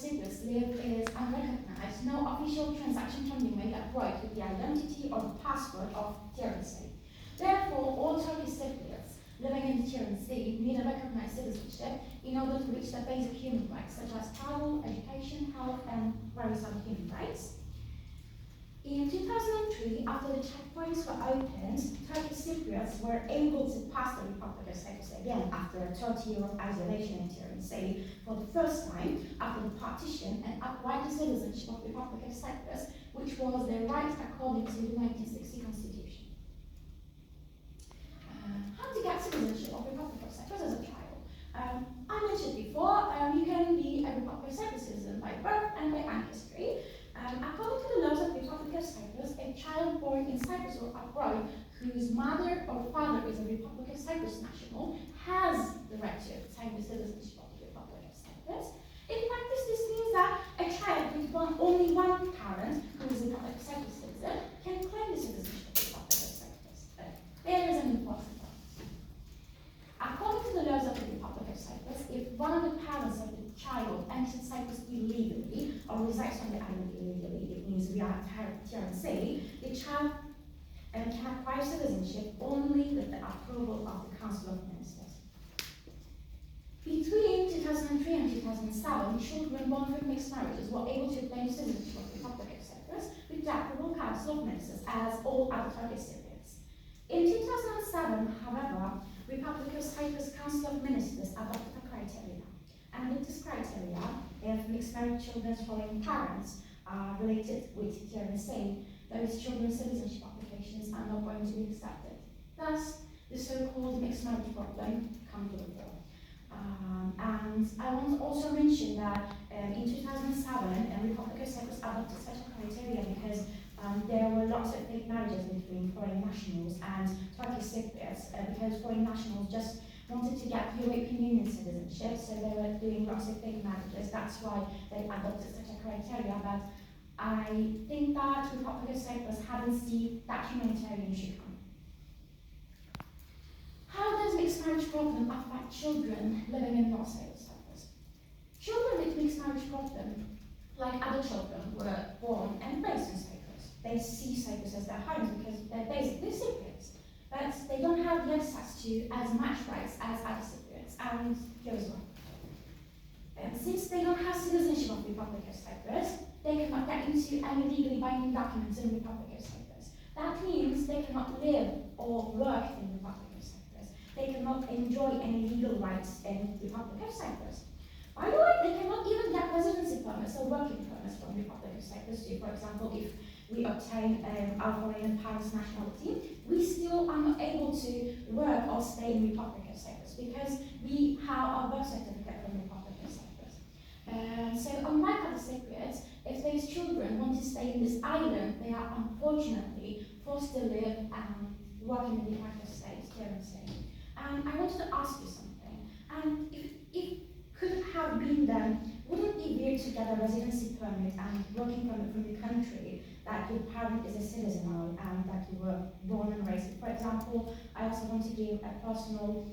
Cyprus live is unrecognized, no official transaction can be made abroad with the identity or the passport of Tiran State. Therefore, all Turkish Cypriots living in the Tiran State need a recognized citizenship in order to reach their basic human rights, such as travel, education, health, and various other human rights. In 2003, after the checkpoints were opened, Turkish Cypriots were able to pass the Republic of Cyprus again after a 30-year of isolation in Tiran State for the first time after the partition and acquired the citizenship of the Republic of Cyprus, which was their right according to the 1960 Constitution. How to get citizenship of the Republic of Cyprus as a child? I mentioned before, you can be a Republic of Cyprus citizen by birth and by ancestry. According to the laws of the Republic of Cyprus, a child born in Cyprus or abroad whose mother or father is a Republic of Cyprus national has the right to obtain the citizenship of the Republic of Cyprus. In practice, this means that a child with only one parent who is a Republic of Cyprus citizen can claim the citizenship of the Republic of Cyprus. There is an important point. According to the laws of the Republic of Cyprus, if one of the parents of the child enters Cyprus illegally or resides on the island illegally, it means we are Tiran State, the child can acquire citizenship only with the approval of the Council of Ministers. Between 2003 and 2007, children born from mixed marriages were able to obtain citizenship of the Republic of Cyprus with the approval Council of Ministers as all other Turkish Cypriots. In 2007, however, Republic of Cyprus Council of Ministers adopted a criteria. And with this criteria, if mixed married children's foreign parents are related with Tiran State, those children's citizenship applications are not going to be accepted. Thus, the so-called mixed marriage problem comes to the fore. And I want to also mention that in 2007, the Republic of Cyprus adopted such a criteria because there were lots of fake marriages between foreign nationals and Turkish Cypriots because foreign nationals just wanted to get European Union citizenship, so they were doing lots of fake marriages. That's why they adopted such a criteria. But I think that Republic of Cyprus hadn't seen that humanitarian issue come. How does mixed marriage problem affect children living in North Cyprus? Children with mixed marriage problem, like other children, were born and raised in Cyprus. They see Cyprus as their home because they're basically Cypriots. But they don't have the access to as much rights as other Cypriots, and here as well. Since they don't have citizenship of the Republic of Cyprus, they cannot get into any legally binding documents in the Republic of Cyprus. That means they cannot live or work in the Republic of Cyprus. They cannot enjoy any legal rights in the Republic of Cyprus. By the way, they cannot even get residency permits or working permits from the Republic of Cyprus. So, for example, if we obtain our foreign parents' nationality, we still are not able to work or stay in the Republic of Cyprus because we have our birth certificate from the Republic of Cyprus. So unlike other Cypriots, if those children want to stay in this island, they are unfortunately forced to live and work in the United States, Tiran State. And I wanted to ask you something. And if it could have been done, wouldn't it be weird to get a residency permit and working permit from the country that your parent is a citizen of and that you were born and raised in? For example, I also want to give a personal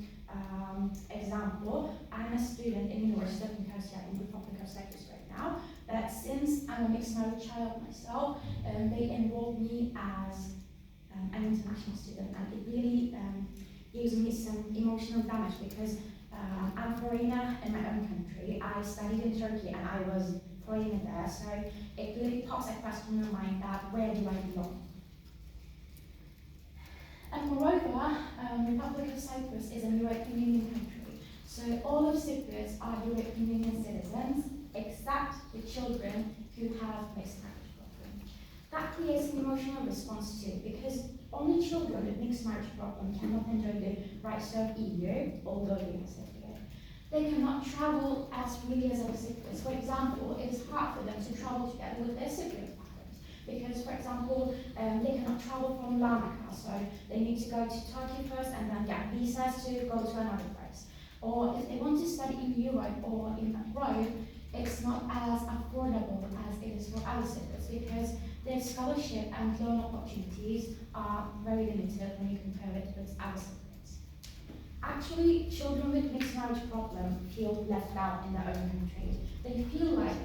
example. I'm a student in University of Üniversitesi in the Republic of Cyprus right now, but since I'm a mixed married child myself, they enrolled me as an international student, and it really gives me some emotional damage because I'm a foreigner in my own country. I studied in Turkey and I was foreigner there, so it really pops a question in my mind that where do I belong? And moreover, Republic of Cyprus is a European Union country, so all of Cypriots are European Union citizens, except the children who have mixed marriage problem. That creates an emotional response too, because only children with mixed marriage problem cannot enjoy the rights of EU, although they are Cypriot. They cannot travel as freely as other Cypriots. For example, it is hard for them to travel together with their Cypriot parents, because, for example, they cannot travel from Larnaca, so they need to go to Turkey first and then get visas to go to another place. Or if they want to study in Europe or in abroad, it's not as affordable as it is for other Cypriots, because their scholarship and loan opportunities are very limited when you compare it with other Cypriots. Actually, children with mixed marriage problem feel left out in their own countries. They feel like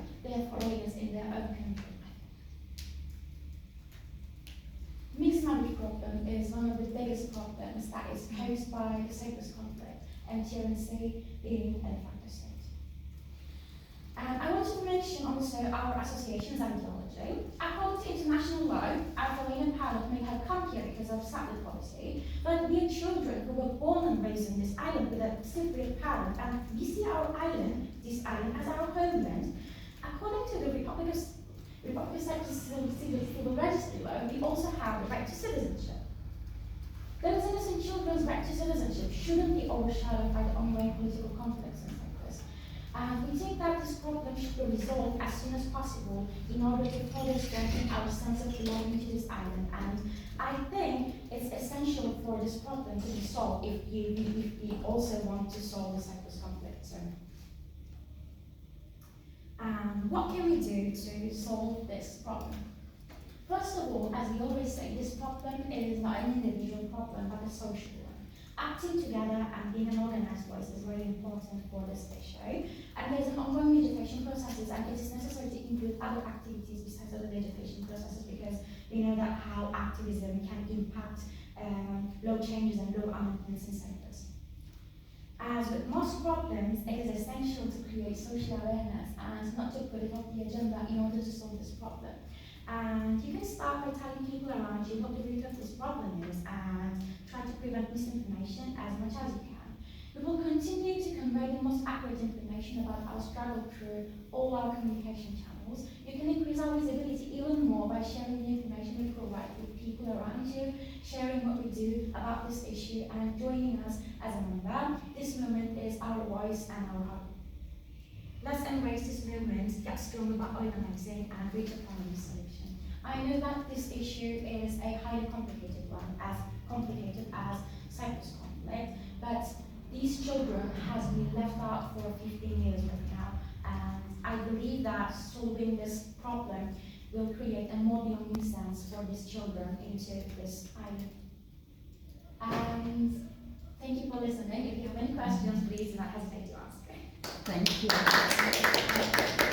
serious problems that is posed by the Cyprus conflict and tyranny being a de facto state. I wanted to mention also our association's ideology. According to international law, our foreign pilot may have come here because of settler policy, but we are children who were born and raised on this island with a Cypriot parent, and we see our island, this island, as our homeland. According to the Republic of Cyprus Civil Registry law, we also have the right to citizenship. Those innocent children's right to citizenship shouldn't be overshadowed by the ongoing political conflicts in Cyprus. And we think that this problem should be resolved as soon as possible in order to further strengthen our sense of belonging to this island. And I think it's essential for this problem to be solved if we also want to solve the Cyprus conflict. So, what can we do to solve this problem? First of all, as we always say, this problem is not an individual problem, but a social one. Acting together and being an organized voice is very important for this issue. And there's an ongoing education processes, and it is necessary to include other activities besides other education processes, because we know that how activism can impact law changes and law amendments in Cyprus. As with most problems, it is essential to create social awareness and not to put it off the agenda in order to solve this problem. And you can start by telling people around you what the root of this problem is and try to prevent misinformation as much as you can. We will continue to convey the most accurate information about our struggle through all our communication channels. You can increase our visibility even more by sharing the information we provide with people around you, sharing what we do about this issue, and joining us as a member. This movement is our voice and our heart. Let's embrace this movement, get stronger by organizing, and reach a common solution. I know that this issue is a highly complicated one, as complicated as Cyprus conflict, but these children has been left out for 15 years right now, and I believe that solving this problem will create a more belonging sense for these children into this island. And thank you for listening. If you have any questions, please do not hesitate to ask. Thank you.